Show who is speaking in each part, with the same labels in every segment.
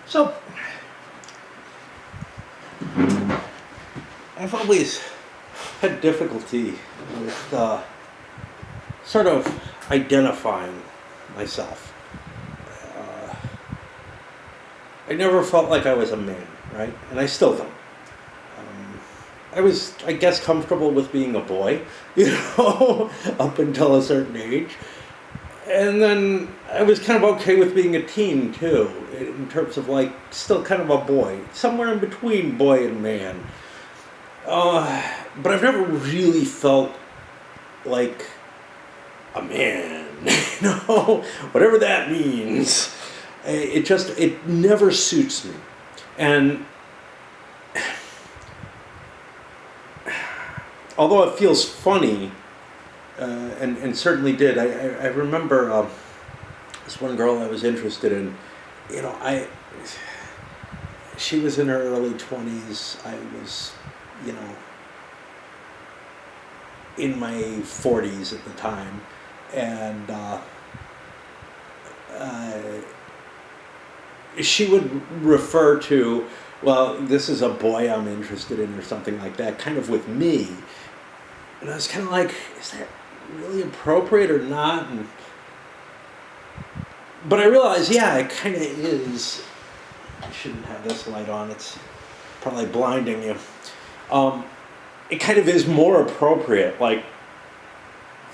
Speaker 1: So, I've always had difficulty with sort of identifying myself. Uh, I never felt like I was a man, right? And I still don't. I was, I guess, comfortable with being a boy, up until a certain age. And then I was kind of okay with being a teen, too, in terms of, like, still kind of a boy, somewhere in between boy and man. But I've never really felt like a man, whatever that means. It never suits me. And although it feels funny, and certainly did, I remember this one girl I was interested in, she was in her early 20s, I was, in my 40s at the time, and she would refer to, well, this is a boy I'm interested in or something like that, kind of with me. And I was kind of like, is that really appropriate or not? But I realized, yeah, it kind of is. I shouldn't have this light on, it's probably blinding you. It kind of is more appropriate,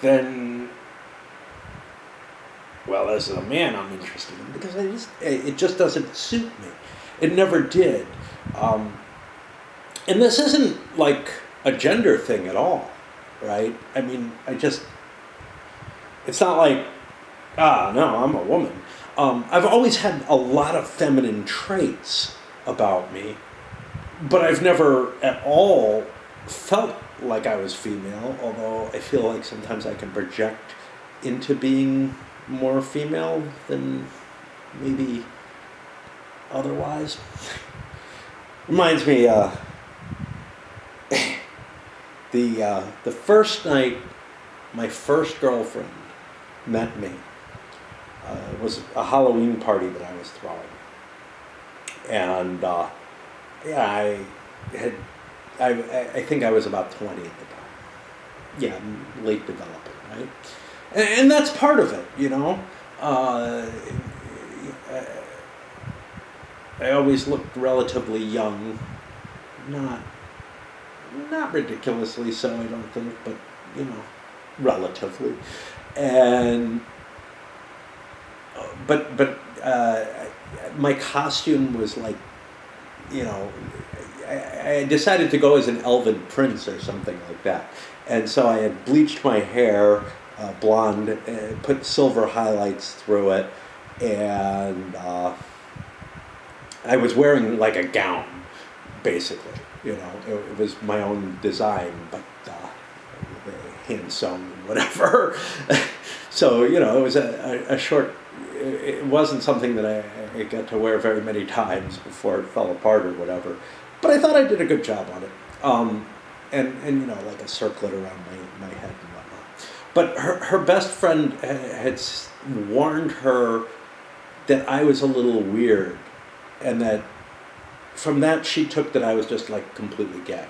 Speaker 1: than, well, as a man I'm interested in, because it just doesn't suit me. It never did. And this isn't like a gender thing at all, right? I mean, it's not like, no, I'm a woman. I've always had a lot of feminine traits about me, but I've never at all felt like I was female, although I feel like sometimes I can project into being more female than maybe otherwise. Reminds me, the first night my first girlfriend met me, it was a Halloween party that I was throwing, and I think I was about 20 at the time. Yeah, late developing, right? And that's part of it, I always looked relatively young, not ridiculously so, I don't think, but relatively. And but my costume was like, I decided to go as an elven prince or something like that. And so I had bleached my hair blonde, put silver highlights through it, and I was wearing like a gown, basically. It was my own design, but hand sewn, whatever. So, it was a short, it wasn't something that I got to wear very many times before it fell apart or whatever. But I thought I did a good job on it. And like a circlet around my head and whatnot. But her best friend had warned her that I was a little weird, and that from that she took that I was just like completely gay,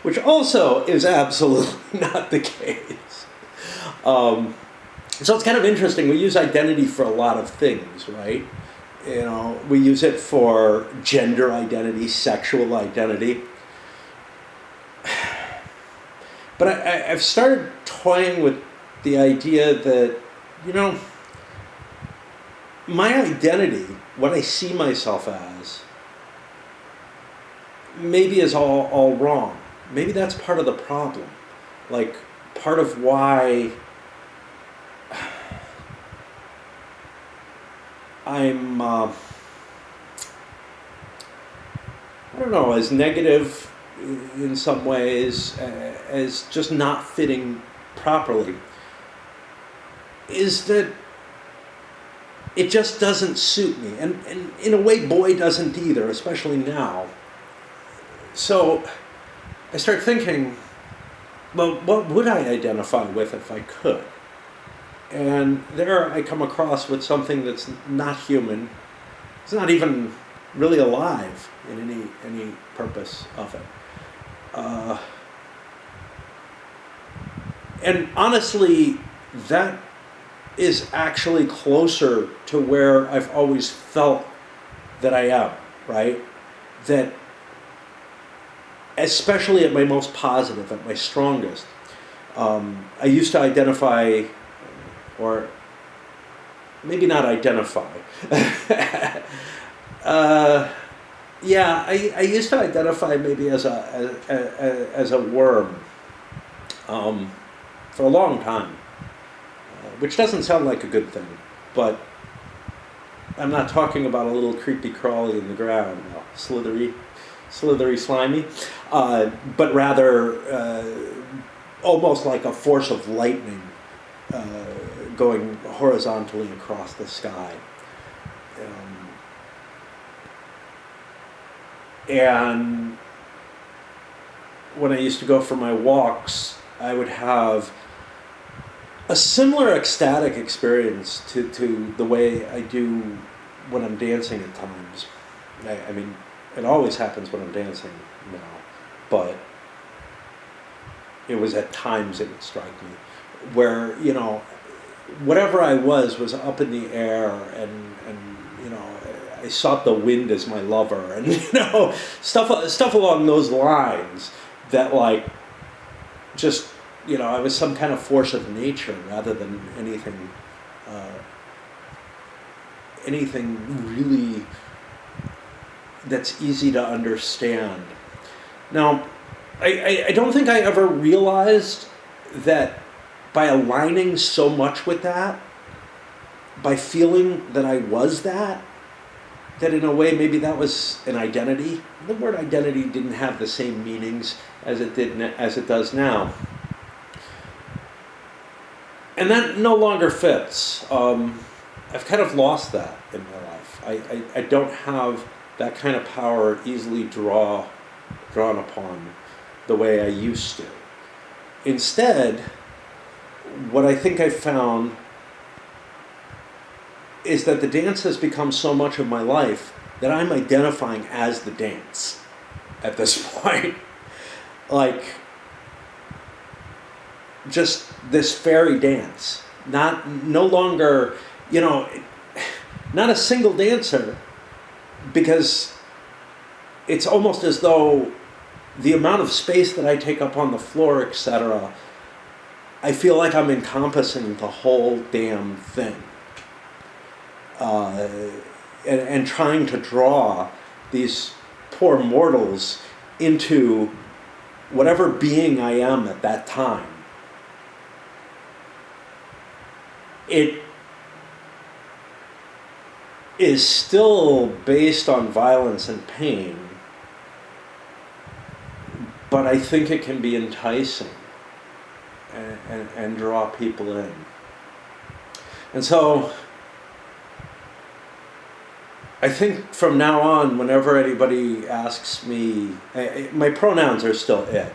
Speaker 1: which also is absolutely not the case. So it's kind of interesting. We use identity for a lot of things, right? We use it for gender identity, sexual identity. But I've started toying with the idea that, my identity, what I see myself as, maybe is all wrong. Maybe that's part of the problem. Like, part of why I'm, I don't know, as negative in some ways as just not fitting properly, is that it just doesn't suit me. And in a way, boy doesn't either, especially now. So I start thinking, well, what would I identify with if I could? And there I come across with something that's not human, It's not even really alive in any purpose of it. And honestly, that is actually closer to where I've always felt that I am, right? That, especially at my most positive, at my strongest, I used to identify, or maybe not identify. Yeah, I used to identify maybe as a worm for a long time, which doesn't sound like a good thing, but I'm not talking about a little creepy crawly in the ground, slithery, slimy, but rather almost like a force of lightning going horizontally across the sky. And when I used to go for my walks, I would have a similar ecstatic experience to the way I do when I'm dancing at times. I mean, it always happens when I'm dancing now, but it was at times it would strike me where, you know, whatever I was up in the air, and you know, I sought the wind as my lover, and you know, stuff along those lines, that like just, you know, I was some kind of force of nature rather than anything really that's easy to understand. Now, I don't think I ever realized that by aligning so much with that, by feeling that I was that in a way maybe that was an identity. The word identity didn't have the same meanings as it does now. And that no longer fits. I've kind of lost that in my life. I don't have that kind of power easily drawn upon the way I used to. Instead, what I think I've found is that the dance has become so much of my life that I'm identifying as the dance at this point. Like, just this fairy dance. No longer, you know, not a single dancer, because it's almost as though the amount of space that I take up on the floor, etc., I feel like I'm encompassing the whole damn thing. And trying to draw these poor mortals into whatever being I am at that time. It is still based on violence and pain, but I think it can be enticing and draw people in. And so I think from now on, whenever anybody asks me, my pronouns are still it.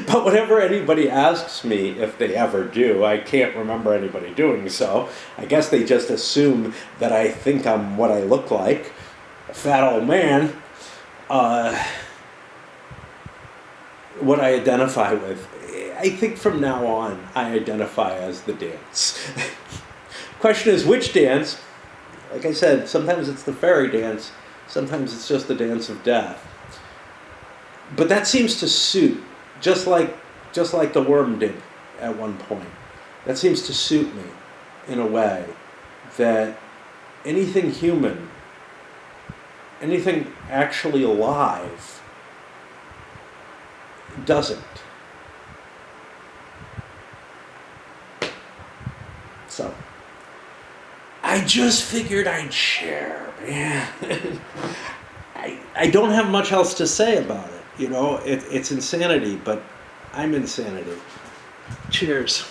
Speaker 1: But whenever anybody asks me, if they ever do, I can't remember anybody doing so. I guess they just assume that I think I'm what I look like, a fat old man. What I identify with. I think from now on, I identify as the dance. Question is, which dance? Like I said, sometimes it's the fairy dance, sometimes it's just the dance of death. But that seems to suit, just like the worm did at one point. That seems to suit me in a way that anything human, anything actually alive, doesn't. So, I just figured I'd share, man. I don't have much else to say about it. You know, it's insanity, but I'm insanity. Cheers.